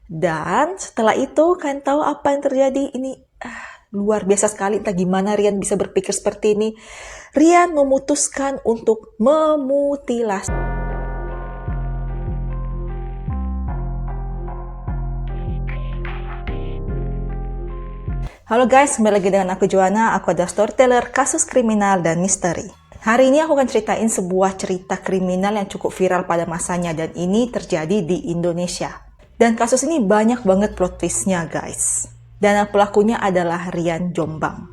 Dan setelah itu, kalian tahu apa yang terjadi? Ini luar biasa sekali. Entah gimana Rian bisa berpikir seperti ini. Rian memutuskan untuk memutilasi. Halo guys, kembali lagi dengan aku Joanna. Aku adalah storyteller kasus kriminal dan misteri. Hari ini aku akan ceritain sebuah cerita kriminal yang cukup viral pada masanya dan ini terjadi di Indonesia. Dan kasus ini banyak banget plot twist-nya guys. Dan pelakunya adalah Rian Jombang.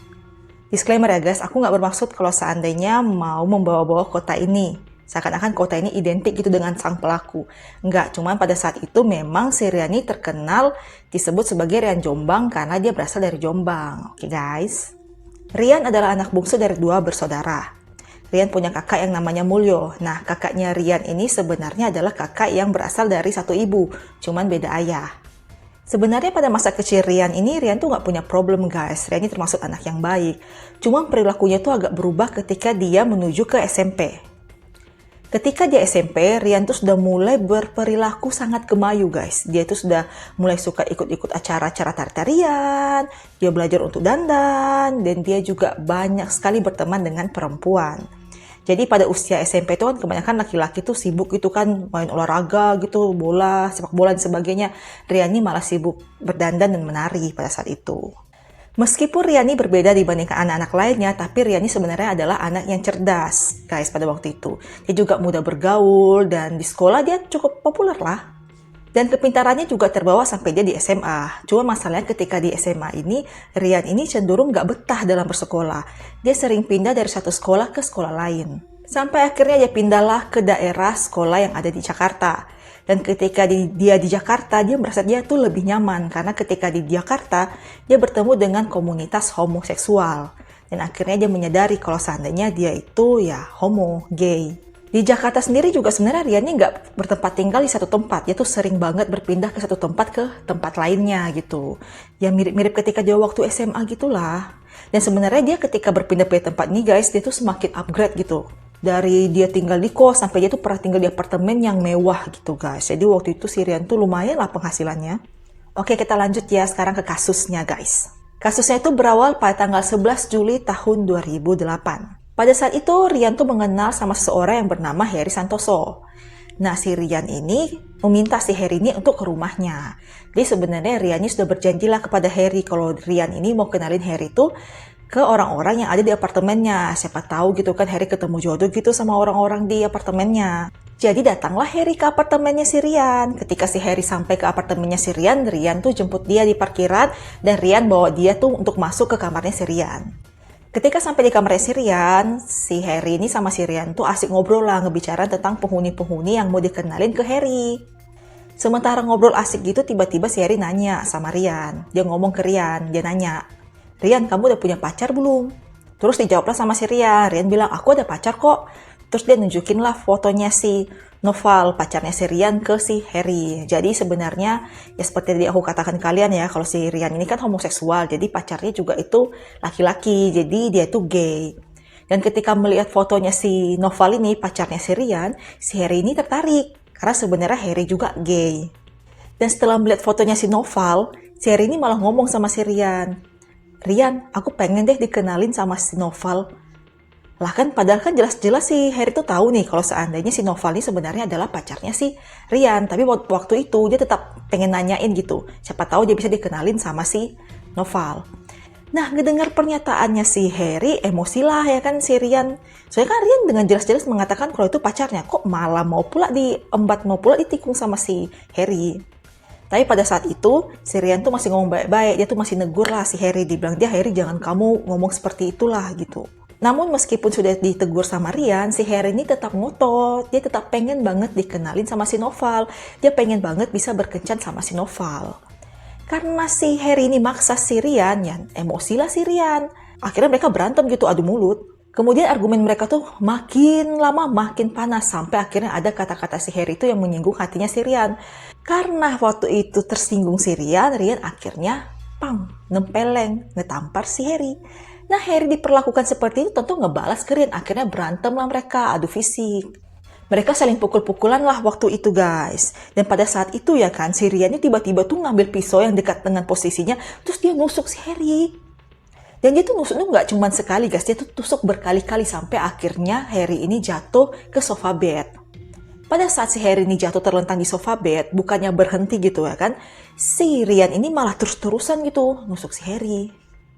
Disclaimer ya guys, aku nggak bermaksud kalau seandainya mau membawa-bawa kota ini. Seakan-akan kota ini identik gitu dengan sang pelaku. Enggak, cuman pada saat itu memang si Rian ini terkenal disebut sebagai Rian Jombang karena dia berasal dari Jombang. Oke guys. Rian adalah anak bungsu dari 2 bersaudara. Rian punya kakak yang namanya Mulyo. Nah, kakaknya Rian ini sebenarnya adalah kakak yang berasal dari satu ibu, cuman beda ayah. Sebenarnya pada masa kecil Rian ini, Rian tuh nggak punya problem guys. Rian ini termasuk anak yang baik. Cuma perilakunya tuh agak berubah ketika dia menuju ke SMP. Ketika dia SMP, Rian tuh sudah mulai berperilaku sangat gemayu guys. Dia tuh sudah mulai suka ikut-ikut acara-acara tari-tarian, dia belajar untuk dandan, dan dia juga banyak sekali berteman dengan perempuan. Jadi pada usia SMP itu kan kebanyakan laki-laki tuh sibuk gitu kan main olahraga gitu, bola, sepak bola dan sebagainya. Rian ini malah sibuk berdandan dan menari pada saat itu. Meskipun Riani berbeda dibandingkan anak-anak lainnya, tapi Riani sebenarnya adalah anak yang cerdas, guys, pada waktu itu. Dia juga mudah bergaul, dan di sekolah dia cukup populer lah. Dan kepintarannya juga terbawa sampai dia di SMA. Cuma masalahnya ketika di SMA ini, Rian ini cenderung gak betah dalam bersekolah. Dia sering pindah dari satu sekolah ke sekolah lain. Sampai akhirnya dia pindahlah ke daerah sekolah yang ada di Jakarta. Dan ketika dia di Jakarta, dia merasa dia tuh lebih nyaman. Karena ketika di Jakarta, dia bertemu dengan komunitas homoseksual. Dan akhirnya dia menyadari kalau seandainya dia itu ya homo, gay. Di Jakarta sendiri juga sebenarnya Rian ini nggak bertempat tinggal di satu tempat. Dia tuh sering banget berpindah ke satu tempat ke tempat lainnya gitu. Ya mirip-mirip ketika dia waktu SMA gitulah. Dan sebenarnya dia ketika berpindah ke tempat ini guys, dia tuh semakin upgrade gitu. Dari dia tinggal di kos sampai dia tuh pernah tinggal di apartemen yang mewah gitu guys. Jadi waktu itu si Rian tuh lumayan lah penghasilannya. Oke, kita lanjut ya sekarang ke kasusnya guys. Kasusnya itu berawal pada tanggal 11 Juli tahun 2008. Pada saat itu, Rian tuh mengenal sama seseorang yang bernama Heri Santoso. Nah, si Rian ini meminta si Heri ini untuk ke rumahnya. Jadi sebenarnya Rian ini sudah berjanjilah kepada Heri kalau Rian ini mau kenalin Heri tuh ke orang-orang yang ada di apartemennya. Siapa tahu gitu kan Heri ketemu jodoh gitu sama orang-orang di apartemennya. Jadi datanglah Heri ke apartemennya si Rian. Ketika si Heri sampai ke apartemennya si Rian, Rian tuh jemput dia di parkiran dan Rian bawa dia tuh untuk masuk ke kamarnya si Rian. Ketika sampai di kamar si Rian, si Heri ini sama si Rian tuh asik ngobrol lah, ngebicara tentang penghuni-penghuni yang mau dikenalin ke Heri. Sementara ngobrol asik gitu, tiba-tiba si Heri nanya sama Rian. Dia ngomong ke Rian, dia nanya, Rian, kamu udah punya pacar belum? Terus dijawablah sama si Rian. Rian bilang, aku ada pacar kok. Terus dia nunjukin lah fotonya si Noval, pacarnya si Rian ke si Heri. Jadi sebenarnya ya seperti tadi aku katakan kalian ya, kalau si Rian ini kan homoseksual, jadi pacarnya juga itu laki-laki, jadi dia itu gay. Dan ketika melihat fotonya si Noval ini, pacarnya si Rian, si Heri ini tertarik. Karena sebenarnya Heri juga gay. Dan setelah melihat fotonya si Noval, si Heri ini malah ngomong sama si Rian, Rian, aku pengen deh dikenalin sama si Noval. Lah kan padahal kan jelas-jelas si Heri tuh tahu nih kalau seandainya si Noval ini sebenarnya adalah pacarnya si Rian. Tapi waktu itu dia tetap pengen nanyain gitu. Siapa tahu dia bisa dikenalin sama si Noval. Nah, ngedengar pernyataannya si Heri, emosi lah ya kan si Rian. Soalnya kan Rian dengan jelas-jelas mengatakan kalau itu pacarnya. Kok malah mau pula diembat, mau pula ditikung sama si Heri. Tapi pada saat itu, si Rian tuh masih ngomong baik-baik. Dia tuh masih negur lah si Heri. Dibilang dia, Heri jangan kamu ngomong seperti itulah gitu. Namun meskipun sudah ditegur sama Rian, si Heri ini tetap ngotot. Dia tetap pengen banget dikenalin sama si Noval. Dia pengen banget bisa berkencan sama si Noval. Karena si Heri ini maksa si Rian, ya emosi lah si Rian. Akhirnya mereka berantem gitu, adu mulut. Kemudian argumen mereka tuh makin lama makin panas. Sampai akhirnya ada kata-kata si Heri itu yang menyinggung hatinya si Rian. Karena waktu itu tersinggung si Rian, Rian akhirnya nempeleng, ngetampar si Heri. Nah, Heri diperlakukan seperti itu tentu ngebalas ke Rian. Akhirnya berantem lah mereka, adu fisik. Mereka saling pukul-pukulan lah waktu itu guys. Dan pada saat itu ya kan, si Rian ini tiba-tiba tuh ngambil pisau yang dekat dengan posisinya, terus dia nusuk si Harry. Dan dia tuh nusuknya nggak cuma sekali guys, dia tuh tusuk berkali-kali sampai akhirnya Harry ini jatuh ke sofa bed. Pada saat si Harry ini jatuh terlentang di sofa bed, bukannya berhenti gitu ya kan, si Rian ini malah terus-terusan gitu nusuk si Harry.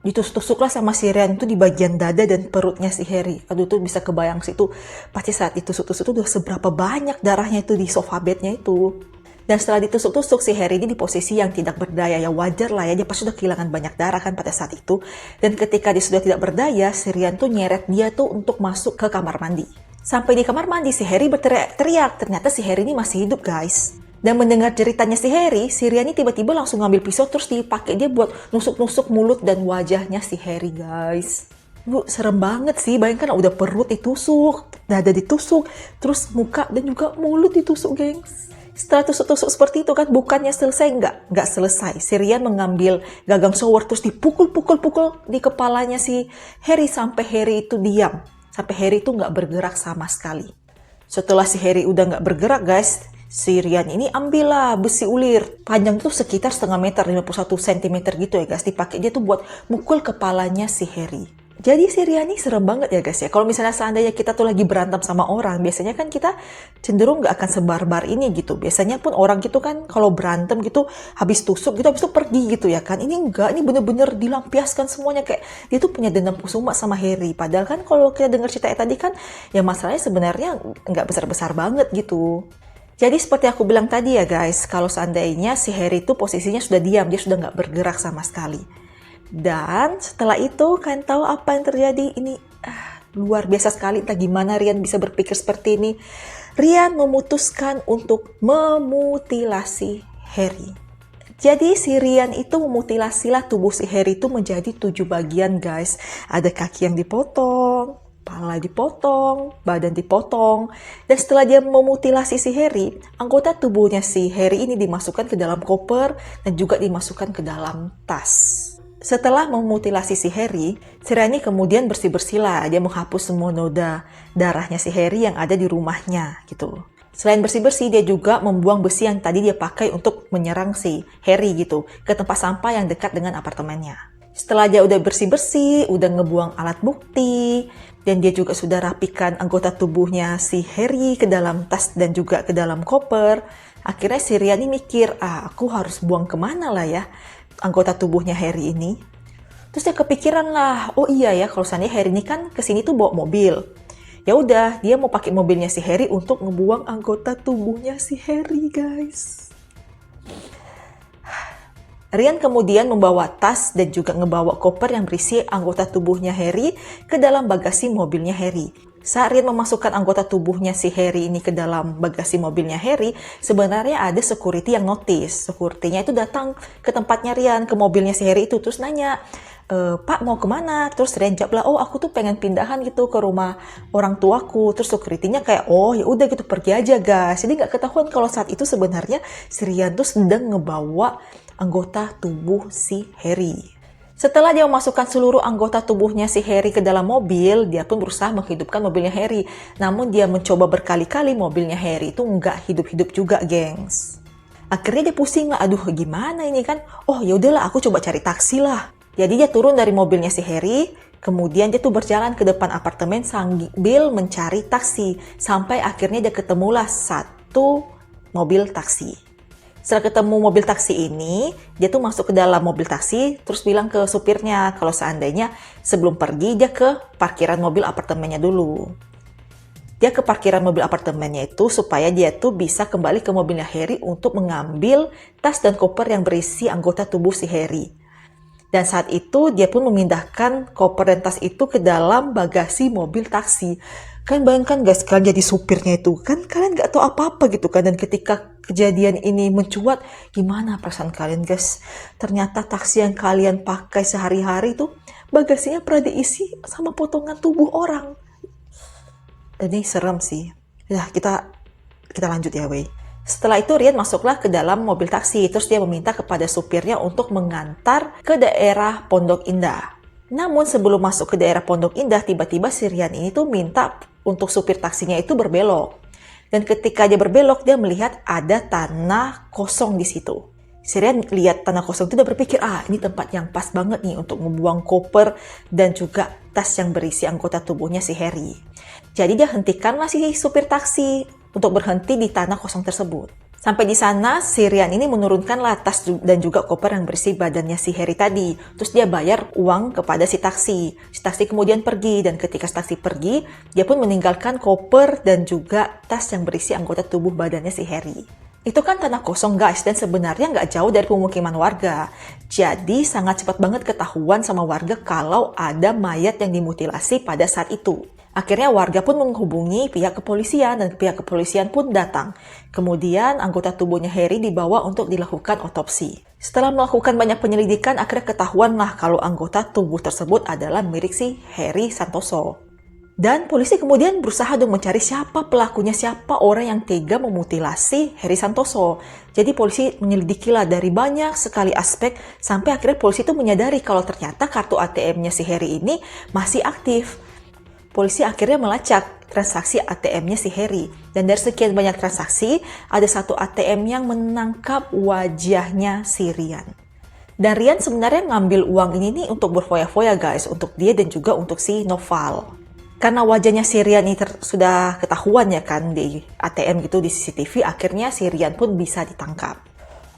Ditusuk-tusuklah sama si Rian itu di bagian dada dan perutnya si Harry. Aduh tuh bisa kebayang sih tuh, pasti saat ditusuk-tusuk tuh udah seberapa banyak darahnya itu di sofa bednya itu. Dan setelah ditusuk-tusuk si Harry ini di posisi yang tidak berdaya, ya wajar lah ya, dia pasti sudah kehilangan banyak darah kan pada saat itu. Dan ketika dia sudah tidak berdaya, si Rian tuh nyeret dia tuh untuk masuk ke kamar mandi. Sampai di kamar mandi si Harry berteriak-teriak, ternyata si Harry ini masih hidup guys. Dan mendengar ceritanya si Harry, si Rian ini tiba-tiba langsung ngambil pisau terus dipakai dia buat nusuk-nusuk mulut dan wajahnya si Harry guys. Bu, serem banget sih, bayangkan udah perut ditusuk, dada ditusuk, terus muka dan juga mulut ditusuk gengs. Setelah tusuk-tusuk seperti itu kan, bukannya selesai, nggak selesai. Si Rian mengambil gagang shower terus dipukul-pukul-pukul di kepalanya si Harry sampai Harry itu diam. Sampai Harry itu nggak bergerak sama sekali. Setelah si Harry udah nggak bergerak guys, si Rian ini ambillah besi ulir. Panjang tuh sekitar setengah meter, 51 cm gitu ya guys. Dipakai dia tuh buat mukul kepalanya si Harry. Jadi si Rian ini serem banget ya guys ya. Kalau misalnya seandainya kita tuh lagi berantem sama orang, biasanya kan kita cenderung nggak akan sebarbar ini gitu. Biasanya pun orang gitu kan kalau berantem gitu, habis tusuk gitu, habis itu pergi gitu ya kan. Ini enggak, ini bener-bener dilampiaskan semuanya. Kayak dia tuh punya dendam kusuma sama Harry. Padahal kan kalau kita dengar cerita tadi kan, ya masalahnya sebenarnya nggak besar-besar banget gitu. Jadi seperti aku bilang tadi ya guys, kalau seandainya si Harry itu posisinya sudah diam, dia sudah nggak bergerak sama sekali. Dan setelah itu kalian tahu apa yang terjadi? Ini luar biasa sekali, entah gimana Rian bisa berpikir seperti ini. Rian memutuskan untuk memutilasi Harry. Jadi si Rian itu memutilasilah tubuh si Harry itu menjadi 7 bagian guys. Ada kaki yang dipotong, kepala dipotong, badan dipotong. Dan setelah dia memutilasi si Harry, anggota tubuhnya si Harry ini dimasukkan ke dalam koper dan juga dimasukkan ke dalam tas. Setelah memutilasi si Harry, si Rian kemudian bersih-bersih lah. Dia menghapus semua noda darahnya si Harry yang ada di rumahnya gitu. Selain bersih-bersih, dia juga membuang besi yang tadi dia pakai untuk menyerang si Harry gitu ke tempat sampah yang dekat dengan apartemennya. Setelah dia udah bersih-bersih, udah ngebuang alat bukti, dan dia juga sudah rapikan anggota tubuhnya si Harry ke dalam tas dan juga ke dalam koper, akhirnya si Rian ini mikir, aku harus buang kemana lah ya anggota tubuhnya Harry ini. Terus dia kepikiran lah, oh iya ya, kalau seandainya Harry ini kan kesini tuh bawa mobil. Ya udah, dia mau pakai mobilnya si Harry untuk ngebuang anggota tubuhnya si Harry, guys. Rian kemudian membawa tas dan juga ngebawa koper yang berisi anggota tubuhnya Harry ke dalam bagasi mobilnya Harry. Saat Rian memasukkan anggota tubuhnya si Harry ini ke dalam bagasi mobilnya Harry, sebenarnya ada security yang notice. Security-nya itu datang ke tempatnya Rian, ke mobilnya si Harry itu, terus nanya, Pak mau kemana? Terus Rian jawab lah, oh aku tuh pengen pindahan gitu ke rumah orang tuaku. Terus security-nya kayak, oh ya udah gitu pergi aja guys. Jadi nggak ketahuan kalau saat itu sebenarnya si Rian tuh sedang ngebawa anggota tubuh si Harry. Setelah dia memasukkan seluruh anggota tubuhnya si Harry ke dalam mobil, dia pun berusaha menghidupkan mobilnya Harry. Namun dia mencoba berkali-kali, mobilnya Harry itu nggak hidup-hidup juga, gengs. Akhirnya dia pusing lah, aduh gimana ini kan? Oh ya udahlah, aku coba cari taksi lah. Jadi dia turun dari mobilnya si Harry, kemudian dia tuh berjalan ke depan apartemen sambil mencari taksi. Sampai akhirnya dia ketemulah satu mobil taksi. Setelah ketemu mobil taksi ini, dia tuh masuk ke dalam mobil taksi, terus bilang ke supirnya kalau seandainya sebelum pergi dia ke parkiran mobil apartemennya dulu. Dia ke parkiran mobil apartemennya itu supaya dia tuh bisa kembali ke mobilnya Harry untuk mengambil tas dan koper yang berisi anggota tubuh si Harry. Dan saat itu dia pun memindahkan koper dan tas itu ke dalam bagasi mobil taksi. Kan bayangkan guys, kalian jadi supirnya itu, kan kalian gak tahu apa-apa gitu kan. Dan ketika kejadian ini mencuat, gimana perasaan kalian guys? Ternyata taksi yang kalian pakai sehari-hari itu bagasinya pernah diisi sama potongan tubuh orang. Ini serem sih. Ya kita lanjut ya wey. Setelah itu Rian masuklah ke dalam mobil taksi, terus dia meminta kepada supirnya untuk mengantar ke daerah Pondok Indah. Namun sebelum masuk ke daerah Pondok Indah, tiba-tiba si Rian ini tuh minta untuk supir taksinya itu berbelok. Dan ketika dia berbelok, dia melihat ada tanah kosong di situ. Si Ryan lihat tanah kosong itu, dia berpikir, ini tempat yang pas banget nih untuk membuang koper dan juga tas yang berisi anggota tubuhnya si Harry. Jadi dia hentikanlah si supir taksi untuk berhenti di tanah kosong tersebut. Sampai di sana, si Ryan ini menurunkanlah tas dan juga koper yang berisi badannya si Harry tadi. Terus dia bayar uang kepada si taksi. Si taksi kemudian pergi, dan ketika si taksi pergi, dia pun meninggalkan koper dan juga tas yang berisi anggota tubuh badannya si Harry. Itu kan tanah kosong guys, dan sebenarnya nggak jauh dari pemukiman warga. Jadi sangat cepat banget ketahuan sama warga kalau ada mayat yang dimutilasi pada saat itu. Akhirnya warga pun menghubungi pihak kepolisian dan pihak kepolisian pun datang. Kemudian anggota tubuhnya Harry dibawa untuk dilakukan otopsi. Setelah melakukan banyak penyelidikan, akhirnya ketahuanlah kalau anggota tubuh tersebut adalah milik si Harry Santoso. Dan polisi kemudian berusaha untuk mencari siapa pelakunya, siapa orang yang tega memutilasi Harry Santoso. Jadi polisi menyelidikilah dari banyak sekali aspek sampai akhirnya polisi itu menyadari kalau ternyata kartu ATM-nya si Harry ini masih aktif. Polisi akhirnya melacak transaksi ATM-nya si Harry. Dan dari sekian banyak transaksi, ada satu ATM yang menangkap wajahnya si Ryan. Dan Ryan sebenarnya ngambil uang ini nih untuk berfoya-foya guys, untuk dia dan juga untuk si Noval. Karena wajahnya si Ryan ini sudah ketahuan ya kan di ATM gitu, di CCTV, akhirnya si Ryan pun bisa ditangkap.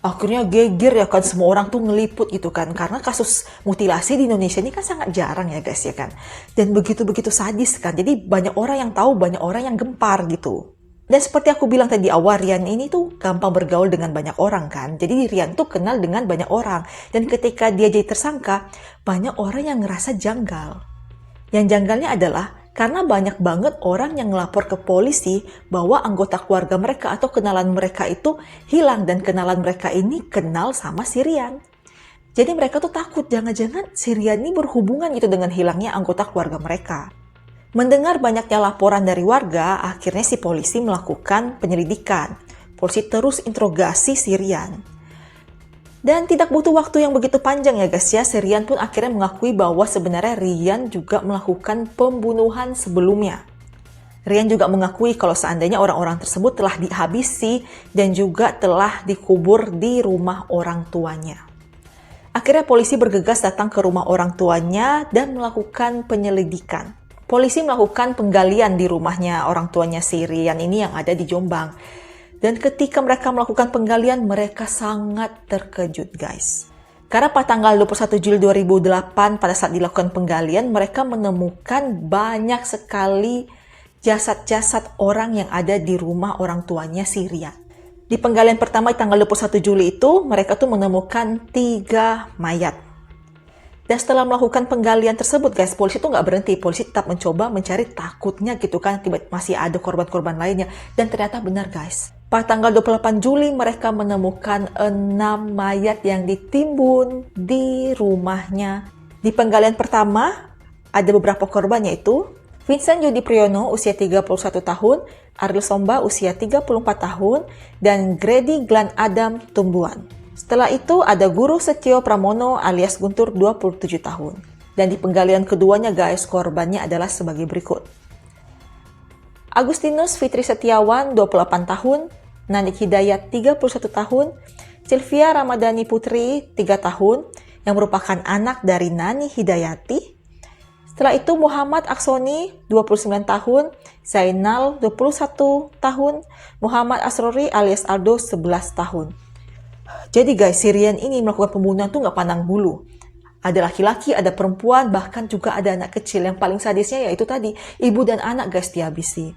Akhirnya geger ya kan, semua orang tuh ngeliput gitu kan, karena kasus mutilasi di Indonesia ini kan sangat jarang ya guys ya kan, dan begitu-begitu sadis kan, jadi banyak orang yang tahu, banyak orang yang gempar gitu. Dan seperti aku bilang tadi awal, Ryan ini tuh gampang bergaul dengan banyak orang kan, jadi Ryan tuh kenal dengan banyak orang, dan ketika dia jadi tersangka, banyak orang yang ngerasa janggal. Yang janggalnya adalah karena banyak banget orang yang ngelapor ke polisi bahwa anggota keluarga mereka atau kenalan mereka itu hilang, dan kenalan mereka ini kenal sama si Ryan. Jadi mereka tuh takut jangan-jangan si Ryan ini berhubungan gitu dengan hilangnya anggota keluarga mereka. Mendengar banyaknya laporan dari warga, akhirnya si polisi melakukan penyelidikan. Polisi terus interogasi si Ryan. Dan tidak butuh waktu yang begitu panjang ya guys ya, si Ryan pun akhirnya mengakui bahwa sebenarnya Ryan juga melakukan pembunuhan sebelumnya. Ryan juga mengakui kalau seandainya orang-orang tersebut telah dihabisi dan juga telah dikubur di rumah orang tuanya. Akhirnya polisi bergegas datang ke rumah orang tuanya dan melakukan penyelidikan. Polisi melakukan penggalian di rumahnya orang tuanya si Ryan ini yang ada di Jombang. Dan ketika mereka melakukan penggalian, mereka sangat terkejut guys. Karena pada tanggal 21 Juli 2008 pada saat dilakukan penggalian, mereka menemukan banyak sekali jasad-jasad orang yang ada di rumah orang tuanya si Ryan. Di penggalian pertama di tanggal 21 Juli itu, mereka tuh menemukan 3 mayat. Dan setelah melakukan penggalian tersebut guys, polisi tuh nggak berhenti. Polisi tetap mencoba mencari, takutnya gitu kan masih ada korban-korban lainnya. Dan ternyata benar guys. Pada tanggal 28 Juli mereka menemukan 6 mayat yang ditimbun di rumahnya. Di penggalian pertama ada beberapa korban yaitu Vincent Yudi Priyono usia 31 tahun, Ariel Somba usia 34 tahun, dan Grady Glenn Adam Tumbuhan. Setelah itu ada Guru Setio Pramono alias Guntur 27 tahun. Dan di penggalian keduanya guys, korbannya adalah sebagai berikut. Agustinus Fitri Setiawan 28 tahun, Nanik Hidayat 31 tahun, Sylvia Ramadhani Putri 3 tahun yang merupakan anak dari Nani Hidayati. Setelah itu Muhammad Aksoni 29 tahun, Zainal 21 tahun, Muhammad Asrori alias Aldo 11 tahun. Jadi guys, si Ryan ini melakukan pembunuhan tuh nggak pandang bulu. Ada laki-laki, ada perempuan, bahkan juga ada anak kecil. Yang paling sadisnya yaitu tadi, ibu dan anak guys dihabisi.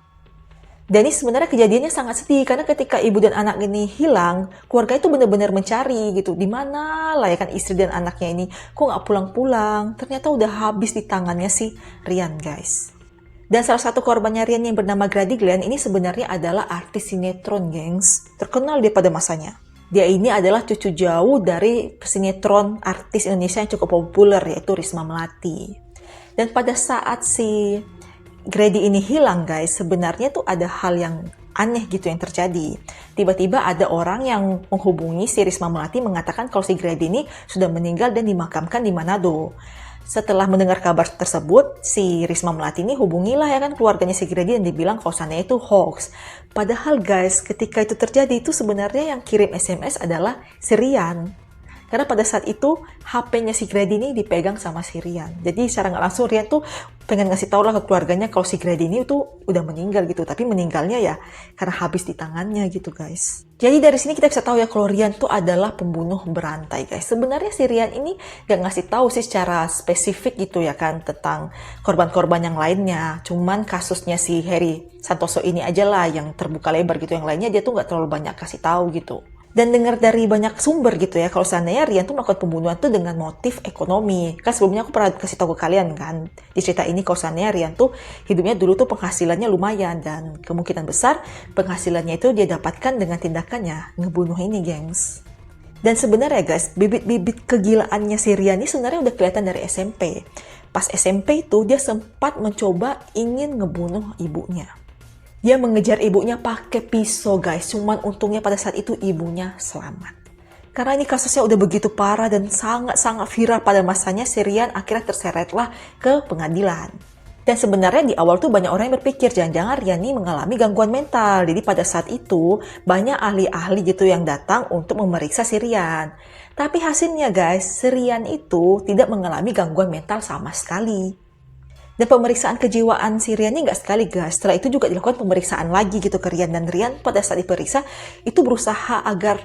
Dan ini sebenarnya kejadiannya sangat sedih, karena ketika ibu dan anak ini hilang, keluarga itu benar-benar mencari gitu. Di mana lah ya kan istri dan anaknya ini, kok nggak pulang-pulang? Ternyata udah habis di tangannya si Ryan guys. Dan salah satu korbannya Ryan yang bernama Grady Glenn ini sebenarnya adalah artis sinetron gengs, terkenal dia pada masanya. Dia ini adalah cucu jauh dari sinetron artis Indonesia yang cukup populer yaitu Risma Melati. Dan pada saat si Grady ini hilang guys, sebenarnya tuh ada hal yang aneh gitu yang terjadi. Tiba-tiba ada orang yang menghubungi si Risma Melati mengatakan kalau si Grady ini sudah meninggal dan dimakamkan di Manado. Setelah mendengar kabar tersebut, si Risma Melati ini hubungilah ya kan keluarganya si Grady dan dibilang kalau sana itu hoax. Padahal guys, ketika itu terjadi itu sebenarnya yang kirim SMS adalah si Rian. Karena pada saat itu HP-nya si Grady ini dipegang sama si Rian. Jadi secara nggak langsung Rian tuh pengen ngasih tau lah ke keluarganya kalau si Grady ini tuh udah meninggal gitu. Tapi meninggalnya ya karena habis di tangannya gitu guys. Jadi dari sini kita bisa tahu ya kalau Rian tuh adalah pembunuh berantai guys. Sebenarnya si Rian ini nggak ngasih tahu sih secara spesifik gitu ya kan tentang korban-korban yang lainnya. Cuman kasusnya si Heri Santoso ini aja lah yang terbuka lebar gitu. Yang lainnya dia tuh nggak terlalu banyak kasih tahu gitu. Dan dengar dari banyak sumber gitu ya, kalau seandainya Rian tuh melakukan pembunuhan tuh dengan motif ekonomi. Kan sebelumnya aku pernah kasih tahu ke kalian kan, di cerita ini kalau seandainya Rian tuh hidupnya dulu tuh penghasilannya lumayan. Dan kemungkinan besar penghasilannya itu dia dapatkan dengan tindakannya ngebunuh ini gengs. Dan sebenarnya guys, bibit-bibit kegilaannya si Rian ini sebenarnya udah kelihatan dari SMP. Pas SMP itu dia sempat mencoba ingin ngebunuh ibunya. Dia mengejar ibunya pakai pisau guys, cuman untungnya pada saat itu ibunya selamat. Karena ini kasusnya udah begitu parah dan sangat-sangat viral pada masanya, si Rian akhirnya terseretlah ke pengadilan. Dan sebenarnya di awal tuh banyak orang yang berpikir jangan-jangan Rian ini mengalami gangguan mental. Jadi pada saat itu banyak ahli-ahli gitu yang datang untuk memeriksa si Rian. Tapi hasilnya guys, si Rian itu tidak mengalami gangguan mental sama sekali. Dan pemeriksaan kejiwaan si Rian ini nggak sekali guys. Setelah itu juga dilakukan pemeriksaan lagi gitu ke Rian. Dan Rian pada saat diperiksa itu berusaha agar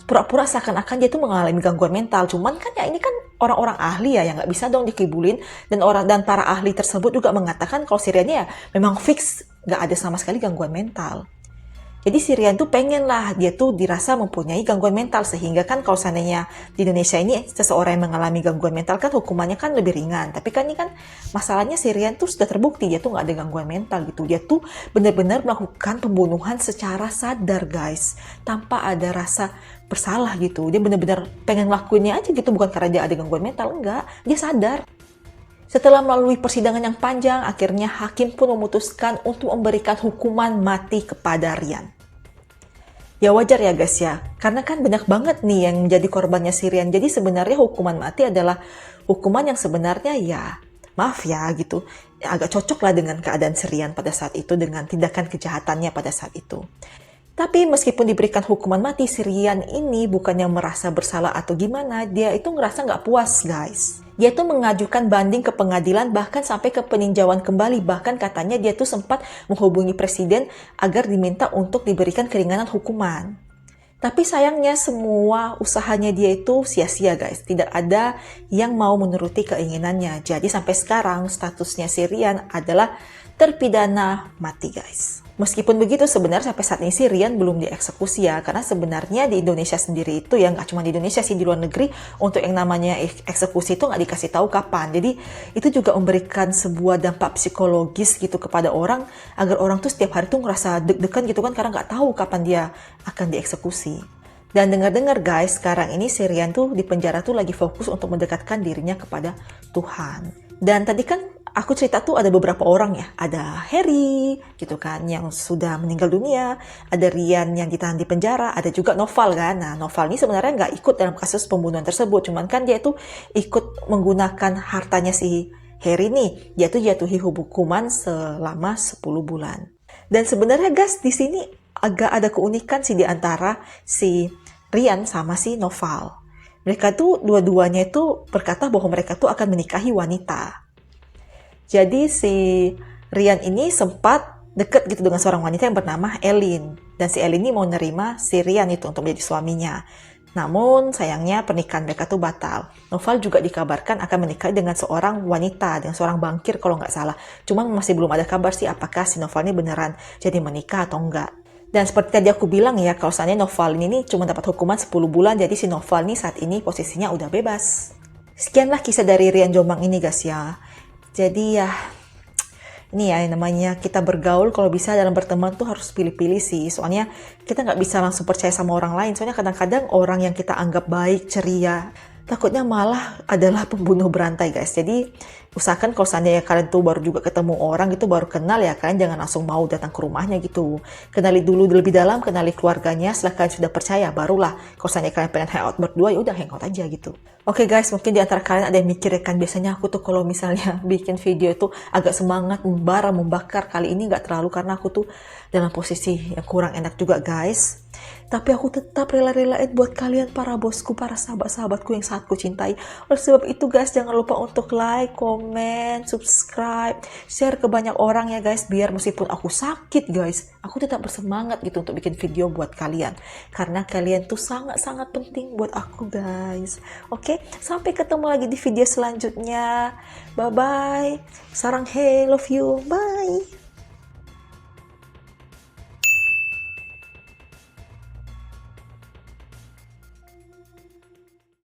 pura-pura seakan-akan dia tuh mengalami gangguan mental. Cuman kan ya ini kan orang-orang ahli ya yang nggak bisa dong dikibulin. Dan para ahli tersebut juga mengatakan kalau si Rian ya memang fix nggak ada sama sekali gangguan mental. Jadi si Rian tuh pengen lah dia tuh dirasa mempunyai gangguan mental, sehingga kan kalau seandainya di Indonesia ini seseorang yang mengalami gangguan mental kan hukumannya kan lebih ringan. Tapi kan ini kan masalahnya si Rian tuh sudah terbukti dia tuh nggak ada gangguan mental gitu. Dia tuh benar-benar melakukan pembunuhan secara sadar guys, tanpa ada rasa bersalah gitu. Dia benar-benar pengen ngelakuinnya aja gitu, bukan karena dia ada gangguan mental, enggak, dia sadar. Setelah melalui persidangan yang panjang, akhirnya hakim pun memutuskan untuk memberikan hukuman mati kepada Rian. Ya wajar ya guys ya, karena kan banyak banget nih yang menjadi korbannya si Rian. Jadi sebenarnya hukuman mati adalah hukuman yang sebenarnya ya, maaf ya gitu, agak cocok lah dengan keadaan si Rian pada saat itu, dengan tindakan kejahatannya pada saat itu. Tapi meskipun diberikan hukuman mati, si Rian ini bukannya merasa bersalah atau gimana, dia itu ngerasa nggak puas guys. Dia tuh mengajukan banding ke pengadilan, bahkan sampai ke peninjauan kembali. Bahkan katanya dia tuh sempat menghubungi presiden agar diminta untuk diberikan keringanan hukuman. Tapi sayangnya semua usahanya dia itu sia-sia guys. Tidak ada yang mau menuruti keinginannya. Jadi sampai sekarang statusnya si Rian adalah terpidana mati guys. Meskipun begitu sebenarnya sampai saat ini si Rian belum dieksekusi ya. Karena sebenarnya di Indonesia sendiri itu ya, nggak cuma di Indonesia sih, di luar negeri untuk yang namanya eksekusi itu nggak dikasih tahu kapan. Jadi itu juga memberikan sebuah dampak psikologis gitu kepada orang, agar orang tuh setiap hari tuh ngerasa deg-degan gitu kan, karena nggak tahu kapan dia akan dieksekusi. Dan dengar-dengar guys, sekarang ini si Rian tuh di penjara tuh lagi fokus untuk mendekatkan dirinya kepada Tuhan. Dan tadi kan aku cerita tuh ada beberapa orang ya. Ada Heri gitu kan yang sudah meninggal dunia. Ada Rian yang ditahan di penjara. Ada juga Noval kan. Nah Noval ini sebenarnya nggak ikut dalam kasus pembunuhan tersebut. Cuman kan dia tuh ikut menggunakan hartanya si Heri nih. Dia tuh jatuhi hukuman selama 10 bulan. Dan sebenarnya guys di sini agak ada keunikan sih di antara si Rian sama si Noval. Mereka tuh dua-duanya itu berkata bahwa mereka tuh akan menikahi wanita. Jadi si Rian ini sempat deket gitu dengan seorang wanita yang bernama Elin. Dan si Elin ini mau nerima si Rian itu untuk menjadi suaminya. Namun sayangnya pernikahan mereka tuh batal. Noval juga dikabarkan akan menikah dengan seorang wanita, dengan seorang bankir kalau nggak salah. Cuma masih belum ada kabar sih apakah si Noval ini beneran jadi menikah atau enggak. Dan seperti tadi aku bilang ya, kalau seandainya Noval ini cuma dapat hukuman 10 bulan, jadi si Noval ini saat ini posisinya udah bebas. Sekianlah kisah dari Rian Jombang ini guys ya. Jadi ya, ini ya namanya kita bergaul, kalau bisa dalam berteman tuh harus pilih-pilih sih. Soalnya kita nggak bisa langsung percaya sama orang lain. Soalnya kadang-kadang orang yang kita anggap baik, ceria, takutnya malah adalah pembunuh berantai guys. Jadi usahakan kalau seandainya kalian tuh baru juga ketemu orang gitu, baru kenal ya, kalian jangan langsung mau datang ke rumahnya gitu. Kenali dulu lebih dalam, kenali keluarganya, setelah kalian sudah percaya, barulah kalau seandainya kalian pengen hangout berdua, ya udah hangout aja gitu. Oke guys, mungkin di antara kalian ada yang mikir ya kan, biasanya aku tuh kalau misalnya bikin video itu agak semangat, membakar. Kali ini nggak terlalu karena aku tuh dalam posisi yang kurang enak juga guys. Tapi aku tetap rela-relain buat kalian para bosku, para sahabat-sahabatku yang sangat ku cintai. Oleh sebab itu guys, jangan lupa untuk like, comment, subscribe, share ke banyak orang ya guys. Biar meskipun aku sakit guys, aku tetap bersemangat gitu untuk bikin video buat kalian. Karena kalian tuh sangat-sangat penting buat aku guys. Oke, sampai ketemu lagi di video selanjutnya. Bye-bye. Sarang hey, love you. Bye.